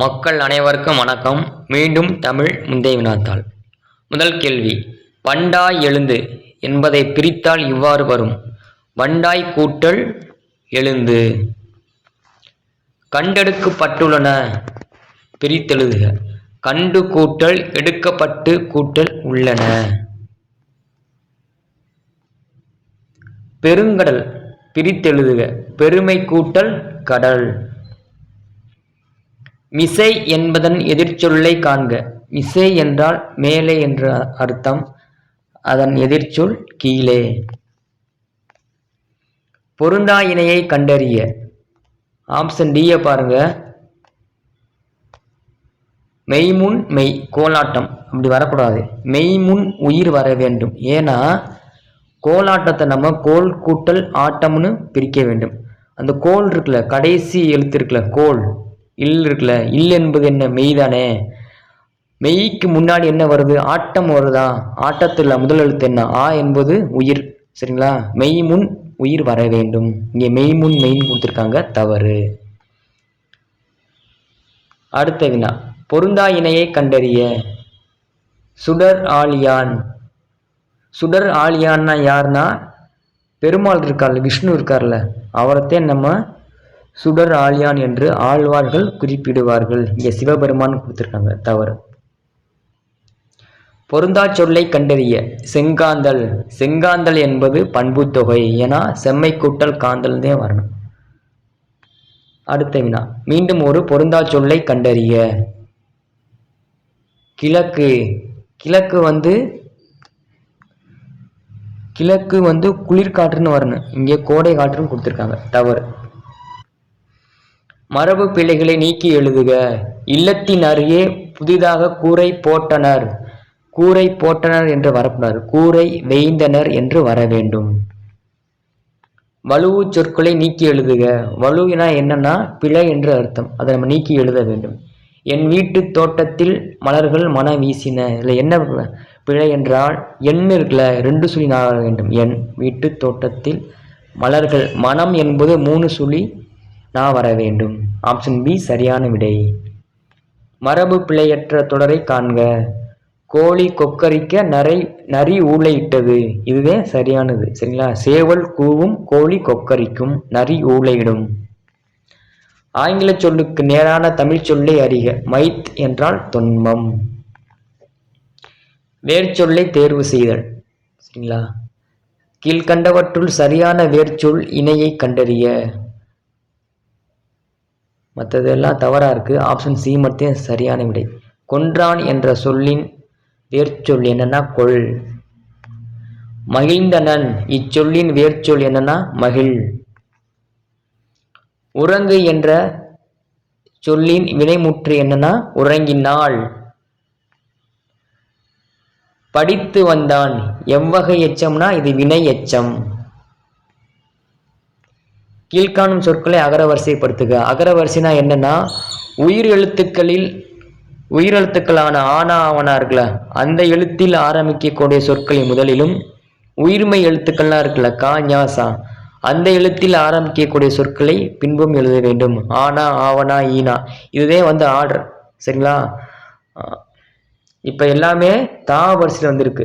மக்கள் அனைவருக்கும் வணக்கம். மீண்டும் தமிழ் முந்தைய வினாத்தாள். முதல் கேள்வி, வண்டாய் எழுந்து என்பதை பிரித்தால் இவ்வாறு வரும். வண்டாய் கூட்டல் எழுந்து. கண்டெடுக்கப்பட்டுள்ளன பிரித்தெழுதுக. கண்டு கூட்டல் எடுக்கப்பட்டு கூட்டல் உள்ளன. பெருங்கடல் பிரித்தெழுதுக. பெருமை கூட்டல் கடல். மிசை என்பதன் எதிர்ச்சொல்லை காண்க. மிசை என்றால் மேலே என்ற அர்த்தம். அதன் எதிர்ச்சொல் கீழே. பொருந்தா இணையை கண்டறிய. ஆப்ஷன் டி பாருங்க. மெய்முன் மெய் கோலாட்டம் அப்படி வரக்கூடாது. மெய்முன் உயிர் வர வேண்டும். ஏன்னா கோலாட்டத்தை நம்ம கோல் கூட்டல் ஆட்டம்னு பிரிக்க வேண்டும். அந்த கோல் இருக்குல்ல, கடைசி எழுத்து இருக்குல்ல, கோல் இல் இருக்குல்ல, இல் என்பது என்ன? மெய் தானே. மெய்க்கு முன்னாடி என்ன வருது? ஆட்டம் வருதா? ஆட்டத்தில் முதல் எழுத்து என்ன? ஆ என்பது உயிர். சரிங்களா? மெய் முன் உயிர் வர வேண்டும். இங்கே மெய் முன் மெயின் கொடுத்துருக்காங்க, தவறு. அடுத்த வினா, பொருந்தா இணையை கண்டறிய. சுடர் ஆழியான். சுடர் ஆழியான்னா யாருன்னா பெருமாள் இருக்கார்ல, விஷ்ணு இருக்கார்ல, அவரைத்தான் நம்ம சுடர் ஆழியான் என்று ஆழ்வார்கள் குறிப்பிடுவார்கள். இங்கே சிவபெருமான் கொடுத்திருக்காங்க, தவறு. பொருந்தா சொல்லை கண்டறிய. செங்காந்தல். செங்காந்தல் என்பது பண்பு தொகை. ஏன்னா செம்மை கூட்டல் காந்தல் தான் வரணும். அடுத்த வினா, மீண்டும் ஒரு பொருந்தா சொல்லை கண்டறிய. கிழக்கு. கிழக்கு வந்து குளிர்காற்றுன்னு வரணும். இங்கே கோடை காற்றுன்னு கொடுத்துருக்காங்க, தவறு. மரபு பிழைகளை நீக்கி எழுதுக. இல்லத்தின் அருகே புதிதாக கூரை போட்டனர். கூரை போட்டனர் என்று வரக்கூடாது. கூரை வேய்ந்தனர் என்று வர வேண்டும். வலுவு சொற்களை நீக்கி எழுதுக. வலுவினா என்னன்னா பிழை என்று அர்த்தம். அதை நம்ம நீக்கி எழுத வேண்டும். என் வீட்டு தோட்டத்தில் மலர்கள் மன வீசின. இதில் என்ன பிழை என்றால் எண் இருக்குல்ல, 2 சுழி நான் வர வேண்டும். என் வீட்டு தோட்டத்தில் மலர்கள். மனம் என்பது 3 சுழி நான் வர வேண்டும். ஆப்ஷன் பி சரியான விடை. மரபு பிழையற்ற தொடரை காண்க. கோழி கொக்கரிக்க நரி ஊளையிட்டது. இதுவே சரியானது. சரிங்களா? சேவல் கூவும், கோழி கொக்கரிக்கும், நரி ஊளையிடும். ஆங்கில சொல்லுக்கு நேரான தமிழ் சொல்லை அறிக. மைத் என்றால் தொன்மம். வேர்ச்சொல்லை தேர்வு செய்தல். சரிங்களா? கீழ்கண்டவற்றுள் சரியான வேர்ச்சொல் இணையை கண்டறிய. மற்றதெல்லாம் தவறா இருக்கு. ஆப்ஷன் சி மட்டும் சரியான விடை. கொன்றான் என்ற சொல்லின் வேர்ச்சொல் என்னன்னா கொள். மகிழ்ந்தனன் இச்சொல்லின் வேர்ச்சொல் என்னன்னா மகிழ். உறங்கு என்ற சொல்லின் வினைமுற்று என்னன்னா உறங்கினாள். படித்து வந்தான் எவ்வகை எச்சம்னா இது வினை எச்சம். கீழ்காணும் சொற்களை அகரவரிசைப்படுத்துக. அகரவரிசைனா என்னன்னா உயிரெழுத்துக்களான ஆனா ஆவனா இருக்குல்ல, அந்த எழுத்தில் ஆரம்பிக்கக்கூடிய சொற்களை முதலிலும், உயிர்மை எழுத்துக்கள்லாம் இருக்குல்ல, கா ஞா சா, அந்த எழுத்தில் ஆரம்பிக்கக்கூடிய சொற்களை பின்பும் எழுத வேண்டும். ஆனா ஆவனா ஈனா. இதுவே வந்து ஆர்டர். சரிங்களா? இப்போ எல்லாமே தா வரிசையில் வந்திருக்கு.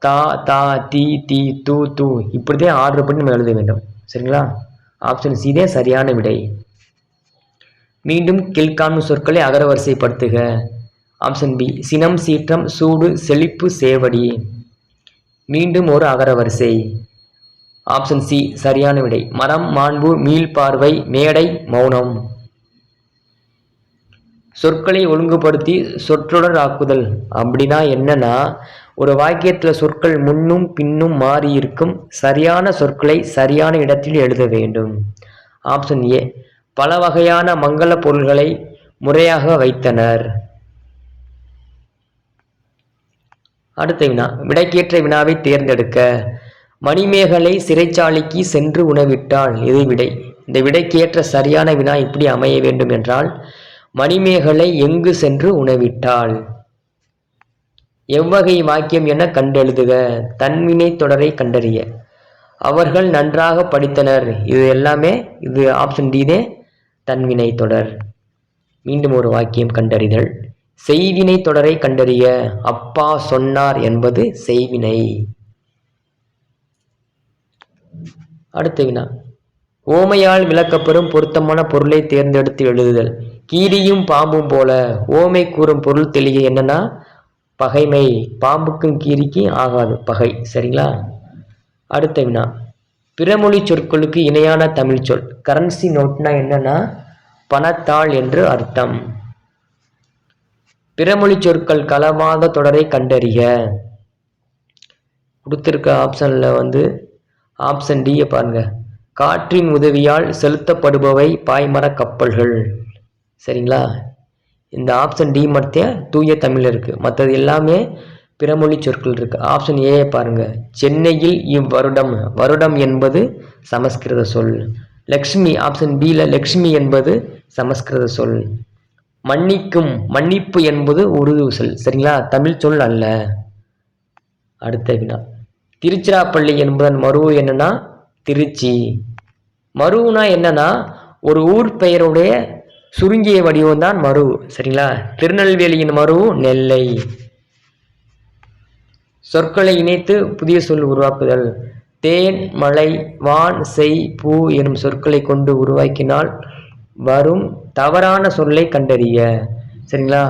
தா தா தி தி தூ தூ இப்படிதான் ஆர்டர் பண்ணி நம்ம எழுத வேண்டும். சரிங்களா? ஆப்ஷன் சி தான் சரியான விடை. மீண்டும் கீழ்காணும் சொற்களை அகரவரிசைப்படுத்துக. ஆப்ஷன் பி சினம் சீற்றம் சூடு செழிப்பு சேவடி. மீண்டும் ஒரு அகரவரிசை. ஆப்ஷன் சி சரியான விடை. மரம் மாண்பு மீள்பார்வை மேடை மௌனம். சொற்களை ஒழுங்குபடுத்தி சொற்றொடர் ஆக்குதல். அப்படின்னா என்னன்னா ஒரு வாக்கியத்தில் சொற்கள் முன்னும் பின்னும் மாறி இருக்கும். சரியான சொற்களை சரியான இடத்தில் எழுத வேண்டும். ஆப்ஷன் ஏ பல வகையான மங்கள பொருள்களை முறையாக வைத்தனர். அடுத்த வினா, விடைக்கேற்ற வினாவை தேர்ந்தெடுக்க. மணிமேகலை சிறைச்சாலைக்கு சென்று உணவிட்டாள். இது விடை. இந்த விடைக்கேற்ற சரியான வினா இப்படி அமைய வேண்டும் என்றால் மணிமேகலை எங்கு சென்று உணவிட்டாள். எவ்வகை வாக்கியம் என கண்டெழுதுக. தன்வினை தொடரை கண்டறிய. அவர்கள் நன்றாக படித்தனர். இது எல்லாமே இது ஆப்ஷன் டி தன்வினை தொடர். மீண்டும் ஒரு வாக்கியம் கண்டறிதல். செய்வினை தொடரை கண்டறிய. அப்பா சொன்னார் என்பது செய்வினை. அடுத்த வினா. ஓமையால் விளக்கப்பெறும் பொருத்தமான பொருளை தேர்ந்தெடுத்து எழுதுதல். கீரியும் பாம்பும் போல. ஓமை கூறும் பொருள் தெளிக. என்னன்னா பகைமை. பாம்புக்கும் கீரிக்கும் ஆகாது, பகை. சரிங்களா? அடுத்த வினா. பிறமொழி சொற்களுக்கு இணையான தமிழ் சொல். கரன்சி நோட்னா என்னன்னா பணத்தாள் என்று அர்த்தம். பிறமொழி சொற்கள் களவாத தொடரை கண்டறிக. கொடுத்திருக்க ஆப்ஷன்ல ஆப்ஷன் டியை பாருங்க. காற்றின் உதவியால் செலுத்தப்படுபவை பாய்மர கப்பல்கள். சரிங்களா? இந்த ஆப்ஷன் டி மட்டும் தூய தமிழ் இருக்கு, மற்றது எல்லாமே பிறமொழி சொற்கள் இருக்கு. ஆப்ஷன் ஏ பாருங்க. சென்னையில் இவ்வருடம். வருடம் என்பது சமஸ்கிருத சொல். லக்ஷ்மி, ஆப்ஷன் பியில் லக்ஷ்மி என்பது சமஸ்கிருத சொல். மன்னிக்கும், மன்னிப்பு என்பது உருது சொல். சரிங்களா? தமிழ் சொல் அல்ல. அடுத்த வினா. திருச்சிராப்பள்ளி என்பதன் மருவு என்னன்னா திருச்சி. மருவுனா என்னன்னா ஒரு ஊர் பெயருடைய சுருங்கிய வடிவம் தான் மருவு. சரிங்களா? திருநெல்வேலியின் மருவு நெல்லை. சொற்களை இணைத்து புதிய சொல் உருவாக்குதல். தேன், மலை, வான், செய், பூ எனும் சொற்களை கொண்டு உருவாக்கினால் வரும் தவறான சொல்லை கண்டறிய. சரிங்களா?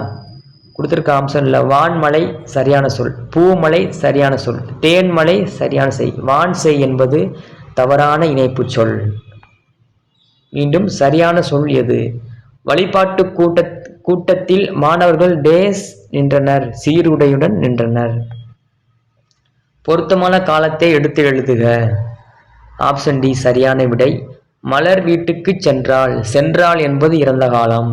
கொடுத்துருக்க ஆப்ஷன்ல வான்மலை சரியான சொல், பூமலை சரியான சொல், தேன்மலை சரியான செய், வான் செய் என்பது தவறான இணைப்பு சொல். மீண்டும் சரியான சொல் எது? வழிபாட்டு கூட்டத்தில் மாணவர்கள் டேஸ் நின்றனர், சீருடையுடன் நின்றனர். பொருத்தமான காலத்தை எடுத்து எழுதுக. ஆப்ஷன் டி சரியான விடை. மலர் வீட்டுக்கு சென்றாள். சென்றாள் என்பது இறந்த காலம்.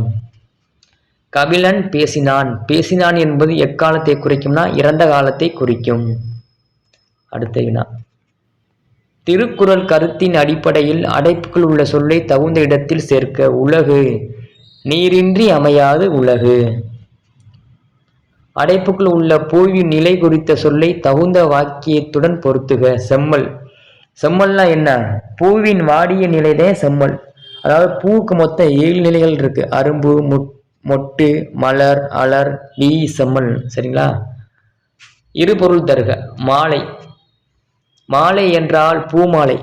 கபிலன் பேசினான். பேசினான் என்பது எக்காலத்தை குறிக்கும்னா இறந்த காலத்தை குறிக்கும். அடுத்த வினா. திருக்குறள் கருத்தின் அடிப்படையில் அடைப்புக்குள் உள்ள சொல்லை தகுந்த இடத்தில் சேர்க்க. உலகு. நீரின்றி அமையாது உலகு. அடைப்புக்குள் உள்ள பூவின் நிலை குறித்த சொல்லை தகுந்த வாக்கியத்துடன் பொருத்துக. செம்மல். செம்மல்னா என்ன? பூவின் வாடிய நிலையிலே செம்மல். அதாவது பூவுக்கு மொத்தம் 7 நிலைகள் இருக்கு. அரும்பு, மொட்டு, மலர், அலர், ஈ, செம்மல். சரிங்களா? இரு பொருள் தருக. மாலை. மாலை என்றால் பூமாலை,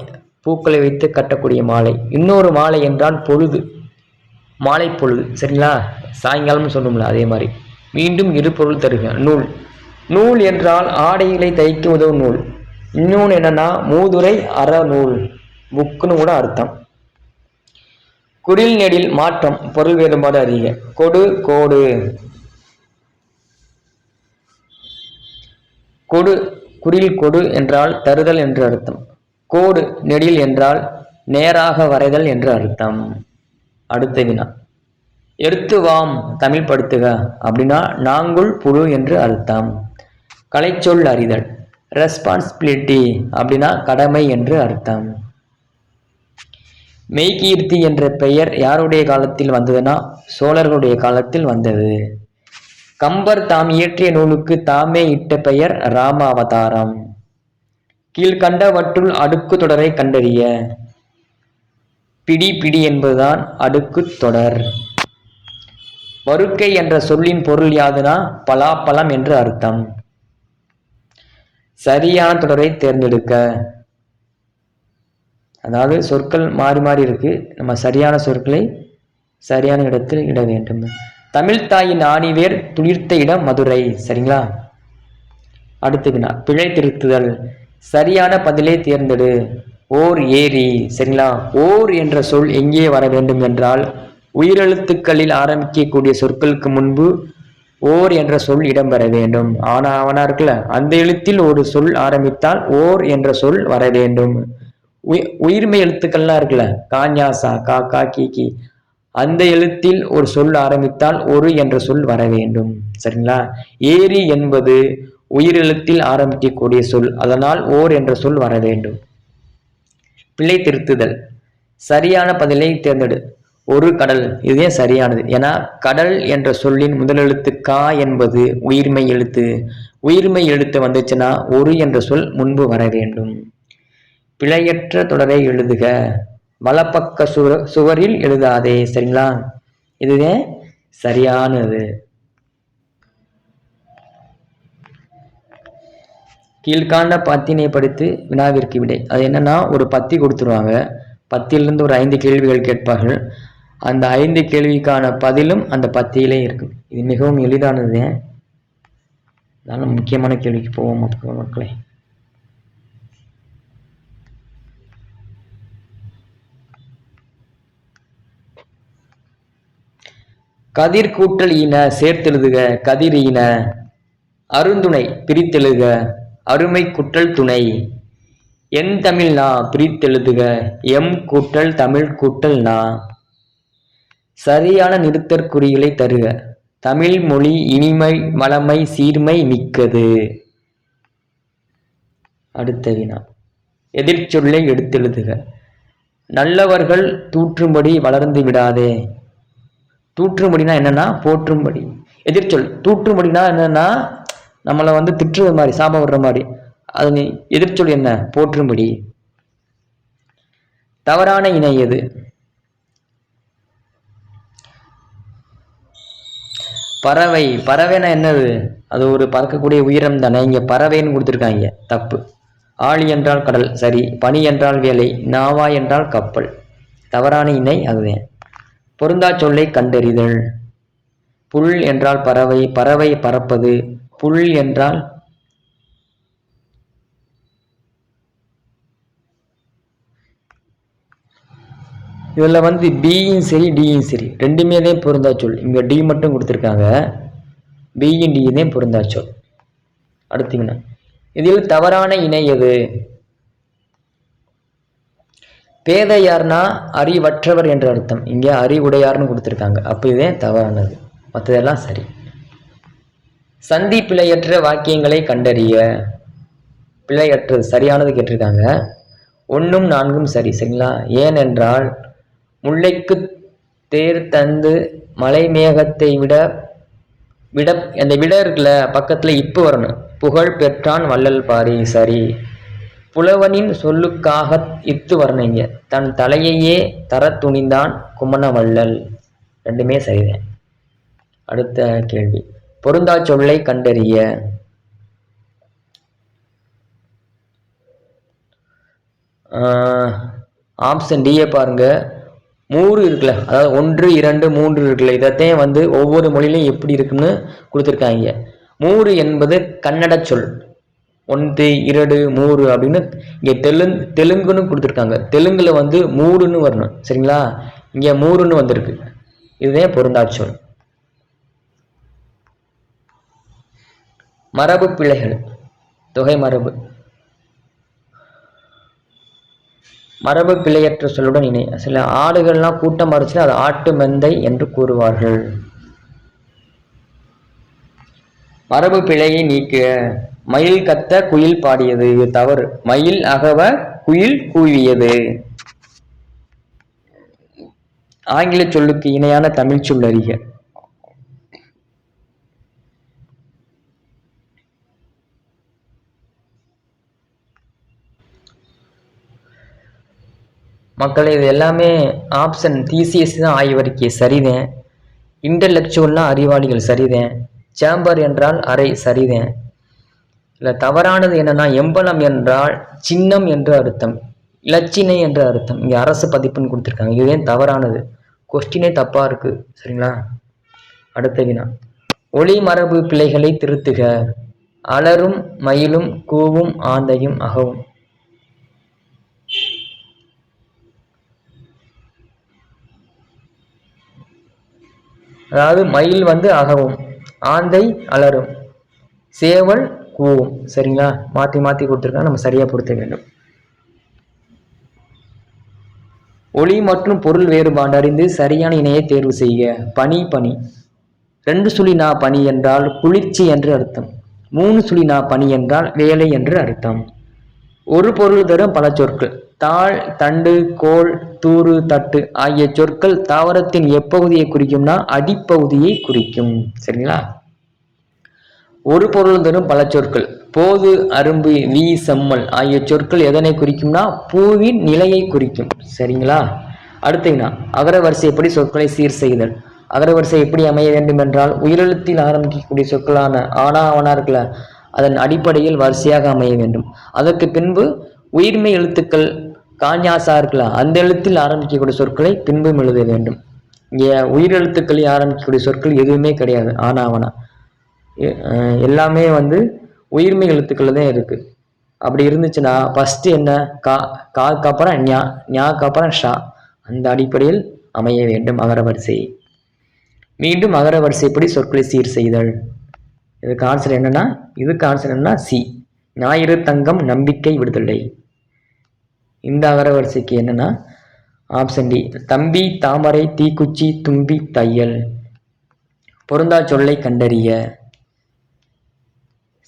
பூக்களை வைத்து கட்டக்கூடிய மாலை. இன்னொரு மாலை என்றால் பொழுது, மாலை பொழுது. சரிங்களா? சாயங்காலம் சொன்னோம்ல, அதே மாதிரி. மீண்டும் இரு பொருள் தருக. நூல். நூல் என்றால் ஆடைகளை தைக்க உதவும் நூல். இன்னொன்று என்னன்னா மூதுரை, அறநூல், புக்குன்னு கூட அர்த்தம். குறில் நெடில் மாற்றம். பொருள் வேறுபாடு அறிக. கொடு, கோடு. கொடு குறில் கொடு என்றால் தருதல் என்று அர்த்தம். கோடு நெடில் என்றால் நேராக வரைதல் என்று அர்த்தம். அடுத்த வினா. எருத்துவாம் தமிழ் படுத்துக அப்படின்னா நாங்குள் புழு என்று அர்த்தம். கலைச்சொல் அறிதல். ரெஸ்பான்சிபிலிட்டி அப்படின்னா கடமை என்று அர்த்தம். மெய்கீர்த்தி என்ற பெயர் யாருடைய காலத்தில் வந்ததுன்னா சோழர்களுடைய காலத்தில் வந்தது. கம்பர் தாம் இயற்றிய நூலுக்கு தாமே இட்ட பெயர் ராம அவதாரம். கீழ்கண்டவற்றுள் அடுக்கு தொடரை கண்டறிய. பிடி பிடி என்பதுதான் அடுக்கு தொடர். வருக்கை என்ற சொல்லின் பொருள் யாதுனா பலாப்பழம் என்று அர்த்தம். சரியான தொடரை தேர்ந்தெடுக்க. அதாவது சொற்கள் மாறி மாறி இருக்கு, நம்ம சரியான சொற்களை சரியான இடத்தில் இட வேண்டும். தமிழ்த்தாயின் ஆணிவேர் துளிர்த்த இடம் மதுரை. சரிங்களா? அடுத்த வினா. பிழை திருத்துதல். சரியான பதிலை தேர்ந்தெடு. ஓர் ஏரி. சரிங்களா? ஓர் என்ற சொல் எங்கே வர வேண்டும் என்றால் உயிரெழுத்துக்களில் ஆரம்பிக்கக்கூடிய சொற்களுக்கு முன்பு ஓர் என்ற சொல் இடம்பெற வேண்டும். ஆனா இருக்குல்ல, அந்த எழுத்தில் ஒரு சொல் ஆரம்பித்தால் ஓர் என்ற சொல் வர வேண்டும். உயிர்மை எழுத்துக்கள்லாம் இருக்குல்ல, காஞ்சாசா, கா, கா, கி, கி, அந்த எழுத்தில் ஒரு சொல் ஆரம்பித்தால் ஒரு என்ற சொல் வர வேண்டும். சரிங்களா? ஏரி என்பது உயிரெழுத்தில் ஆரம்பிக்கக்கூடிய சொல், அதனால் ஓர் என்ற சொல் வர வேண்டும். பிழை திருத்துதல். சரியான பதிலை தேர்ந்தெடு. ஒரு கடல். இதுவே சரியானது. ஏன்னா கடல் என்ற சொல்லின் முதலெழுத்து கா என்பது உயிர்மை எழுத்து. உயிர்மை எழுத்து வந்துச்சுன்னா ஒரு என்ற சொல் முன்பு வர வேண்டும். பிழையற்ற தொடரை எழுதுக. வலப்பக்க சுவரில் எழுதாதே. சரிங்களா? இதுவே சரியானது. கீழ்காண்ட பத்தினை படித்து வினாவிற்கு விடை. அது என்னன்னா, ஒரு பத்தி கொடுத்துருவாங்க. பத்தியிலிருந்து ஒரு 5 கேள்விகள் கேட்பார்கள். அந்த 5 கேள்விக்கான பதிலும் அந்த பத்தியிலே இருக்கும். இது மிகவும் எளிதானது. அதனால முக்கியமான கேள்விக்கு போவோம் மக்களே. கதிர் கூட்டல் ஈன சேர்த்தெழுதுக கதிர் ஈன. அருந்துணை பிரித்தெழுதுக அருமை குற்றல் துணை. என் தமிழ் நா பிரித்தெழுதுக எம் கூட்டல் தமிழ் கூட்டல் நா. சரியான நிறுத்தற்குறிகளை தருக. தமிழ் மொழி இனிமை வளமை சீர்மை மிக்கது. அடுத்த வினா. எதிர்ச்சொல்லை எடுத்தெழுதுக. நல்லவர்கள் தூற்றும்படி வளர்ந்து விடாதே. தூற்றும்படினா என்னன்னா போற்றும்படி. எதிர்ச்சொல் தூற்றும்படினா என்னன்னா நம்மளை திட்டுறது மாதிரி, சாபம் விடுற மாதிரி. அது எதிர்ச்சொல் என்ன? போற்றும்படி. தவறான இணை எது? பறவை. பறவைனா என்னது? அது ஒரு பறக்கக்கூடிய உயிரம் தானே. இங்க பறவைன்னு கொடுத்துருக்காங்க, தப்பு. ஆழி என்றால் கடல், சரி. பனி என்றால் வேலை, நாவா என்றால் கப்பல். தவறான இணை அதுதான். பொருந்தா சொல்லை கண்டறிதல். புல் என்றால் பறவை, பறவை பறப்பது. புல் என்றால் இதில் பியும் சரி டியும் சரி ரெண்டுமே தான் பொருந்தா சொல். இங்கே டி மட்டும் கொடுத்துருக்காங்க, பியும் டியும் தான் பொருந்தா சொல். அடுத்தீங்கன்னா இதில் தவறான இணை எது? பேதையார்னா அறிவற்றவர் என்ற அர்த்தம். இங்கே அறிவுடையார்னு கொடுத்துருக்காங்க, அப்போ இதே தவறானது. மற்றதெல்லாம் சரி. சந்தி பிழையற்ற வாக்கியங்களை கண்டறிய. பிழையற்றது சரியானது கேட்டிருக்காங்க. 1ம் 4ம் சரி. சரிங்களா? ஏனென்றால் முல்லைக்கு தேர் தந்து மலை மேகத்தை விட விட அந்த விட இருக்குல்ல பக்கத்துல இப்பு வரணும். புகழ் பெற்றான் வள்ளல் பாரி, சரி. புலவனின் சொல்லுக்காக இத்து வரணுங்க. தன் தலையையே தர துணிந்தான் குமண வள்ளல், ரெண்டுமே சரிதான். அடுத்த கேள்வி. பொருந்தா சொல்லை கண்டறிய. ஆப்ஷன் டியை பாருங்க. 3 இருக்குல்ல, அதாவது 1, 2, 3 இருக்குல்ல, இதைத்தான் ஒவ்வொரு மொழியிலையும் எப்படி இருக்குன்னு கொடுத்துருக்காங்க. 3 என்பது கன்னட சொல். 1, 2, 3 அப்படின்னு இங்கே தெலுங்குன்னு கொடுத்துருக்காங்க. தெலுங்குல 3ன்னு வரணும். சரிங்களா? இங்கே 3ன்னு வந்திருக்கு. இதுதான் பொருந்தா சொல். மரபு பிழைகள். தொகை மரபு. மரபு பிழையற்ற சொல்லுடன் இணை. சில ஆடுகள்லாம் கூட்டம் மறைச்சுன்னா அது ஆட்டு மெந்தை என்று கூறுவார்கள். மரபு பிழையை நீக்க. மயில் கத்த குயில் பாடியது, இது தவறு. மயில் அகவ குயில் கூவியது. ஆங்கில சொல்லுக்கு இணையான தமிழ் சொல் அறிக. மக்களே, இது எல்லாமே ஆப்ஷன் டிசிஎஸ் தான். ஆய்வறிக்கை சரிதேன். இன்டலெக்சுவல்னா அறிவாளிகள், சரிதேன். சேம்பர் என்றால் அறை, சரிதேன். இல்லை தவறானது என்னன்னா, எம்பலம் என்றால் சின்னம் என்று அர்த்தம், இலச்சினை என்று அர்த்தம். இங்கே அரசு பதிப்புன்னு கொடுத்துருக்காங்க, இதுவே தவறானது. கொஸ்டினே தப்பா இருக்கு. சரிங்களா? அடுத்த வினா. ஒளி மரபு பிழைகளை திருத்துக. அலரும் மயிலும் கூவும் ஆந்தையும் அகவும். அதாவது மயில் அகவும், ஆந்தை அலரும், சேவல் கூவும். சரிங்களா? மாற்றி மாற்றி கொடுத்துருக்காங்க, நம்ம சரியா பொருத்த வேண்டும். ஒளி மற்றும் பொருள் வேறுபாடு அறிந்து சரியான இணையை தேர்வு செய்க. பனி பனி. 2 சுழி நா பனி என்றால் குளிர்ச்சி என்று அர்த்தம். 3 சுழி நா பனி என்றால் வேலை என்று அர்த்தம். ஒரு பொருள் தரும் பல சொற்கள். தாள், தண்டு, கோல், தூறு, தட்டு ஆகிய சொற்கள் தாவரத்தின் எப்பகுதியை குறிக்கும்னா அடிப்பகுதியை குறிக்கும். சரிங்களா? ஒரு பொருள் தரும் பல சொற்கள். போது, அரும்பு, வீ, செம்மல் ஆகிய சொற்கள் எதனை குறிக்கும்னா பூவின் நிலையை குறிக்கும். சரிங்களா? அடுத்தீங்கன்னா அகர வரிசைப்படி சொற்களை சீர் செய்தல். அகரவரிசை எப்படி அமைய வேண்டும் என்றால் உயிரெழுத்தில் ஆரம்பிக்கக்கூடிய சொற்களான ஆனா அவனா இருக்குல்ல, அதன் அடிப்படையில் வரிசையாக அமைய வேண்டும். அதற்கு பின்பு உயிர்மை எழுத்துக்கள் காஞ்ஞாசா இருக்குல்ல, அந்த எழுத்தில் ஆரம்பிக்கக்கூடிய சொற்களை பின்பும் எழுத வேண்டும். இங்கே உயிரெழுத்துக்களில் ஆரம்பிக்கக்கூடிய சொற்கள் எதுவுமே கிடையாது. ஆனா அவனா எல்லாமே வந்து உயிர்மை எழுத்துக்கள் தான் இருக்குது. அப்படி இருந்துச்சுன்னா ஃபஸ்ட்டு என்ன, காக்கு அப்புறம் ஞா, ஞாக்கு அப்புறம் ஷா, அந்த அடிப்படையில் அமைய வேண்டும் அகரவரிசை. மீண்டும் அகரவரிசைப்படி சொற்களை சீர் செய்தல். இதுக்கு ஆன்சர் என்னன்னா, சி, ஞாயிறு தங்கம் நம்பிக்கை விடுதலை. இந்த அகரவரிசைக்கு என்னன்னா ஆப்ஷன் டி, தம்பி தாமரை தீக்குச்சி தும்பி தையல். பொருந்தா சொல்லை கண்டறிய.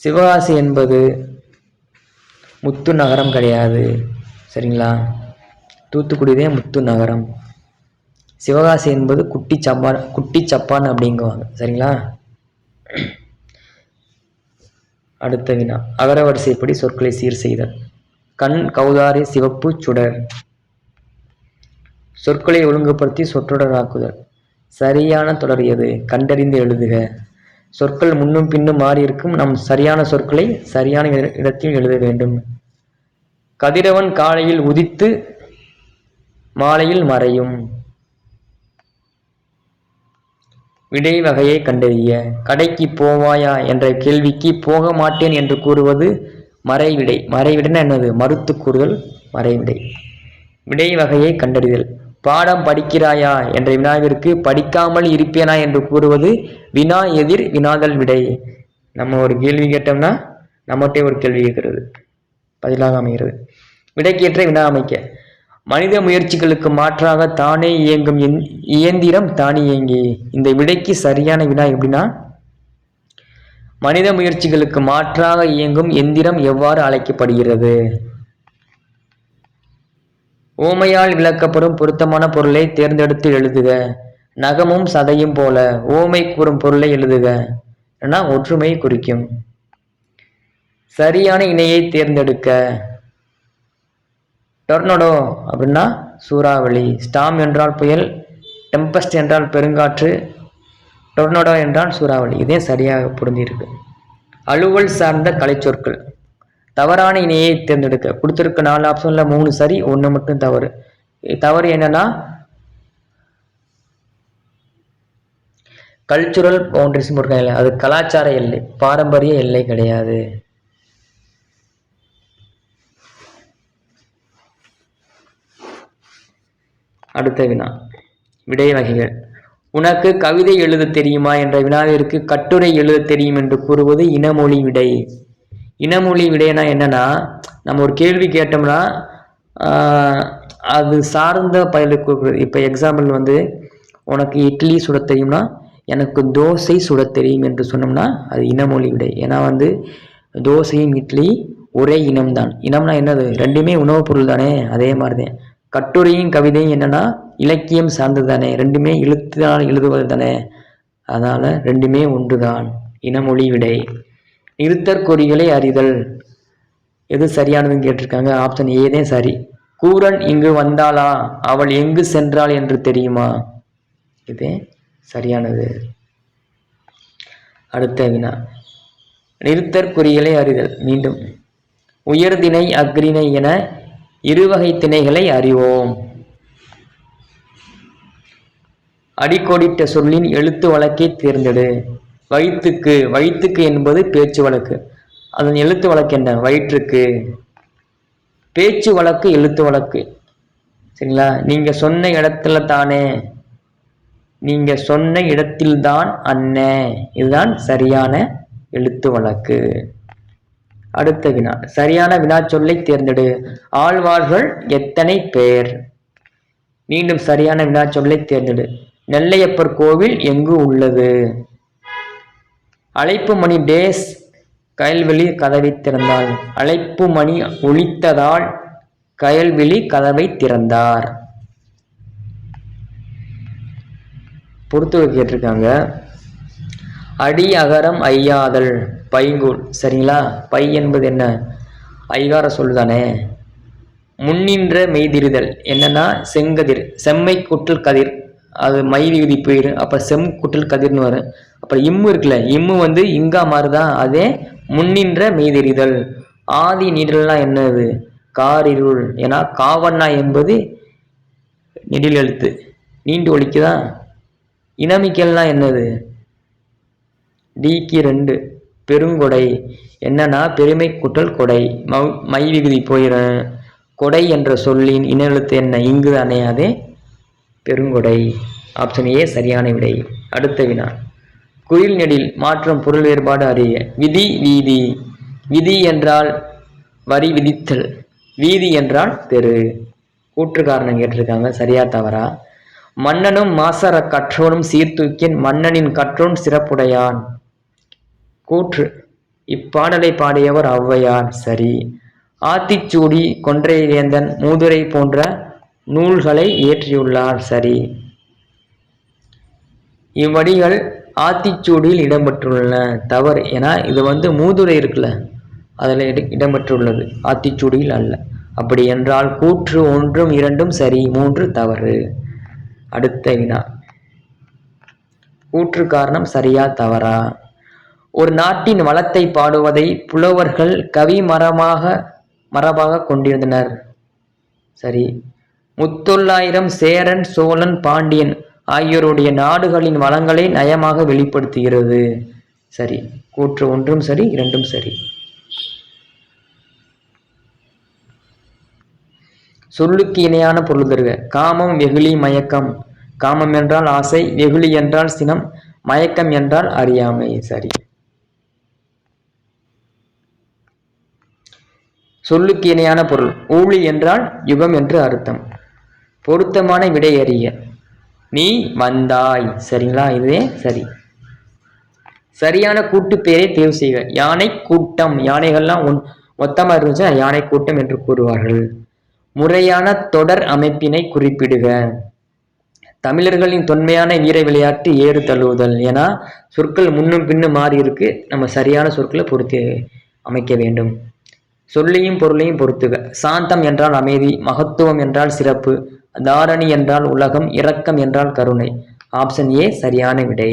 சிவகாசி என்பது முத்து நகரம் கிடையாது, சரிங்களா? தூத்துக்குடிதே முத்து நகரம். சிவகாசி என்பது குட்டி சப்பான் அப்படிங்குவாங்க, சரிங்களா? அடுத்த வினா, அகரவரிசைப்படி சொற்களை சீர் செய்தல். கண் கௌதாரி சிவப்பு சுடர். சொற்களை ஒழுங்குபடுத்தி சொற்றொடராக்குதல். சரியான தொடர் எது? கண்டறிந்து எழுதுக. சொற்கள் முன்னும் பின்னும் மாறி இருக்கும், நம் சரியான சொற்களை சரியான இடத்தில் எழுத வேண்டும். கதிரவன் காலையில் உதித்து மாலையில் மறையும். விடை வகையை கண்டறிய. கடைக்கு போவாயா என்ற கேள்விக்கு போக மாட்டேன் என்று கூறுவது மறைவிடை. மறைவிடைன்னா என்னது? மறுத்து கூறுதல் மறைவிடை. விடை வகையை கண்டறிதல். பாடம் படிக்கிறாயா என்ற வினாவிற்கு படிக்காமல் இருப்பேனா என்று கூறுவது வினா எதிர் வினாதல் விடை. நம்ம ஒரு கேள்வி கேட்டோம்னா நம்மகிட்டே ஒரு கேள்வி கேட்கிறது, பதிலாக அமைகிறது. விடைக்கேற்ற வினா அமைக்க. மனித முயற்சிகளுக்கு மாற்றாக தானே இயங்கும் இயந்திரம் தானியங்கி. இந்த விடைக்கு சரியான வினா எப்படின்னா, மனித முயற்சிகளுக்கு மாற்றாக இயங்கும் எந்திரம் எவ்வாறு அழைக்கப்படுகிறது? ஓமையால் விளக்கப்படும் பொருத்தமான பொருளை தேர்ந்தெடுத்து எழுதுக. நகமும் சதையும் போல. ஓமை கூறும் பொருளை எழுதுக. ஏன்னா ஒற்றுமை குறிக்கும். சரியான இணையை தேர்ந்தெடுக்க. டொர்னடோ அப்படின்னா சூறாவளி. ஸ்டாம் என்றால் புயல், டெம்பஸ்ட் என்றால் பெருங்காற்று, டொர்னடோ என்றால் சூறாவளி. இதே சரியாக பொருந்திருக்கு. அலுவல் சார்ந்த கலைச்சொற்கள். தவறான இணையை தேர்ந்தெடுக்க. கொடுத்துருக்க 4 ஆப்ஷன்ல 3 சரி, 1 மட்டும் தவறு. தவறு என்னன்னா கல்ச்சுரல் பவுண்டரிஸ் இருக்காங்க, அது கலாச்சார எல்லை, பாரம்பரிய எல்லை கிடையாது. அடுத்த வினா, விடை வகைகள். உனக்கு கவிதை எழுத தெரியுமா என்ற வினாவிற்கு கட்டுரை எழுத தெரியும் என்று கூறுவது இனமொழி விடை. இனமொழி விடைனா என்னன்னா, நம்ம ஒரு கேள்வி கேட்டோம்னா அது சார்ந்த பதிலுக்கு கொடுக்குறது. இப்போ எக்ஸாம்பிள் வந்து உனக்கு இட்லி சுட தெரியும்னா எனக்கு தோசை சுட தெரியும் என்று சொன்னோம்னா அது இனமொழி விடை. ஏன்னா வந்து தோசையும் இட்லி ஒரே இனம்தான். இனம்னா என்னது? ரெண்டுமே உணவுப் பொருள் தானே. அதே மாதிரி தான் கட்டுரையும் கவிதையும் என்னன்னா இலக்கியம் சார்ந்தது தானே, ரெண்டுமே எழுத்தினால் எழுதுவது தானே, அதனால ரெண்டுமே ஒன்றுதான். இனமொழி விடை. நிறுத்தற்குறிகளை அறிதல். எது சரியானதுன்னு கேட்டிருக்காங்க. ஆப்ஷன் ஏதே சரி. கூரன் இங்கு வந்தாளா, அவள் எங்கு சென்றாள் என்று தெரியுமா? இதே சரியானது. அடுத்த வினா, நிறுத்தற்குறிகளை அறிதல். மீண்டும் உயர்திணை அக்ரிணை என இருவகை திணைகளை அறிவோம். அடிக்கோடிட்ட சொல்லின் எழுத்து வழக்கை தேர்ந்தெடு. வயிற்றுக்கு. வயிற்றுக்கு என்பது பேச்சு வழக்கு, அதன் எழுத்து வழக்கு என்ன? வயிற்றுக்கு. பேச்சு வழக்கு எழுத்து வழக்கு, சரிங்களா? நீங்க சொன்ன இடத்துல தானே, நீங்க சொன்ன இடத்தில்தான் அண்ணே, இதுதான் சரியான எழுத்து வழக்கு. அடுத்த வினா, சரியான வினா சொல்லை தேர்ந்தெடு. ஆழ்வார்கள் எத்தனை பேர்? மீண்டும் சரியான வினா சொல்லை தேர்ந்தெடு. நெல்லையப்பர் கோவில் எங்கு உள்ளது? அழைப்பு மணி டேஸ் கயல்வெளி கதவை திறந்தாள். அழைப்பு மணி ஒலித்ததால் கயல்வெளி கதவை திறந்தார். பொறுத்துக கேட்டிருக்காங்க. அடி அகரம் ஐயாதல் பைங்கூல், சரிங்களா? பை என்பது என்ன? ஐகார சொல்லுதானே. முன்னின்ற மெய்திரிதல் என்னன்னா செங்கதிர், செம்மை கூட்டல் கதிர், அது மை விகுதி போயிடும். அப்போ செம் கூட்டல் கதிர்னு வரும். அப்புறம் இம்மு இருக்குல்ல, இம்மு வந்து இங்கா மாறுதான், அதே முன்னின்ற மெய்தெரிதல். ஆதி நீடல்லாம் என்னது? காரிருள். ஏன்னா காவண்ணா என்பது நெடில் எழுத்து, நீண்டு ஒழிக்குதான். இனமிக்கல்லாம் என்னது? டிக்கு 2 பெருங்கொடை. என்னன்னா பெருமை கூட்டல் கொடை, மை விகுதி போயிடும். கொடை என்ற சொல்லின் இன எழுத்து என்ன? இங்கு அணையாதே பெருங்கொடை. ஆப்ஷன் ஏ சரியான விடை. அடுத்த வினா, குரில் நெடில் மாற்றம் பொருள் வேறுபாடு அறிய. விதி வீதி. விதி என்றால் வரி விதித்தல், வீதி என்றால் தெரு. கூற்று காரணம் கேட்டிருக்காங்க, சரியா தவறா? மன்னனும் மாசற கற்றோனும் சீர்தூக்கின் மன்னனின் கற்றோன் சிறப்புடையான். கூற்று, இப்பாடலை பாடியவர் ஔவையார். சரி. ஆத்திச்சூடி, கொன்றை வேந்தன், மூதுரை போன்ற நூல்களை இயற்றியுள்ளார். சரி. இவ்வடிகள் ஆத்திச்சூடியில் இடம்பெற்றுள்ளன. தவறு. ஏன்னா இது வந்து மூதுரை இருக்குல்ல, அதில் இடம்பெற்றுள்ளது, ஆத்திச்சூடியில் அல்ல. அப்படி என்றால் கூற்று 1, 2 சரி, 3 தவறு. அடுத்த வினா, கூற்று காரணம் சரியா தவறா? ஒரு நாட்டின் வளத்தை பாடுவதை புலவர்கள் கவி மரபாக கொண்டிருந்தனர். சரி. முத்தொள்ளாயிரம் சேரன், சோழன், பாண்டியன் ஆகியோருடைய நாடுகளின் வளங்களை நயமாக வெளிப்படுத்துகிறது. சரி. கூற்று 1 சரி, 2 சரி. சொல்லுக்கு இணையான பொருள் தருக. காமம், வெகுளி, மயக்கம். காமம் என்றால் ஆசை, வெகுளி என்றால் சினம், மயக்கம் என்றால் அறியாமை. சரி. சொல்லுக்கு இணையான பொருள். ஊழி என்றால் யுகம் என்று அர்த்தம். பொருத்தமான விடை அறிய. நீ வந்தாய். சரிங்களா? இதுவே சரி. சரியான கூட்டு பெயரை தேர்வு செய்க. யானை கூட்டம். யானைகள்லாம் மொத்தமாக இருந்துச்சுன்னா யானை கூட்டம் என்று கூறுவார்கள். முறையான தொடர் அமைப்பினை குறிப்பிடுக. தமிழர்களின் தொன்மையான வீர விளையாட்டு ஏறு தழுவுதல். ஏன்னா சொற்கள் முன்னும் பின்னும் மாறி இருக்கு, நம்ம சரியான சொற்களை பொறுத்து அமைக்க வேண்டும். சொல்லையும் பொருளையும் பொறுத்துக. சாந்தம் என்றால் அமைதி, மகத்துவம் என்றால் சிறப்பு, தாரணி என்றால் உலகம், இரக்கம் என்றால் கருணை. ஆப்ஷன் ஏ சரியான விடை.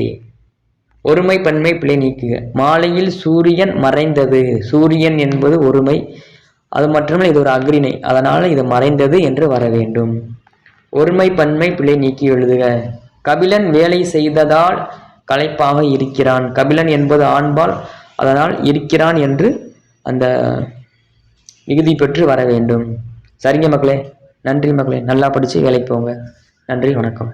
ஒருமை பன்மை பிழை நீக்குக. மாலையில் சூரியன் மறைந்தது. சூரியன் என்பது ஒருமை, அது மட்டுமல்ல இது ஒரு அக்ரிணை, அதனால இது மறைந்தது என்று வர வேண்டும். ஒருமை பன்மை பிழை நீக்கி எழுதுக. கபிலன் வேலை செய்ததால் களைப்பாக இருக்கிறான். கபிலன் என்பது ஆண்பால், அதனால் இருக்கிறான் என்று அந்த விகுதி பெற்று வர வேண்டும். சரிங்க மக்களே, நன்றி மக்களே. நல்லா படித்து வேலைக்கு போங்க. நன்றி, வணக்கம்.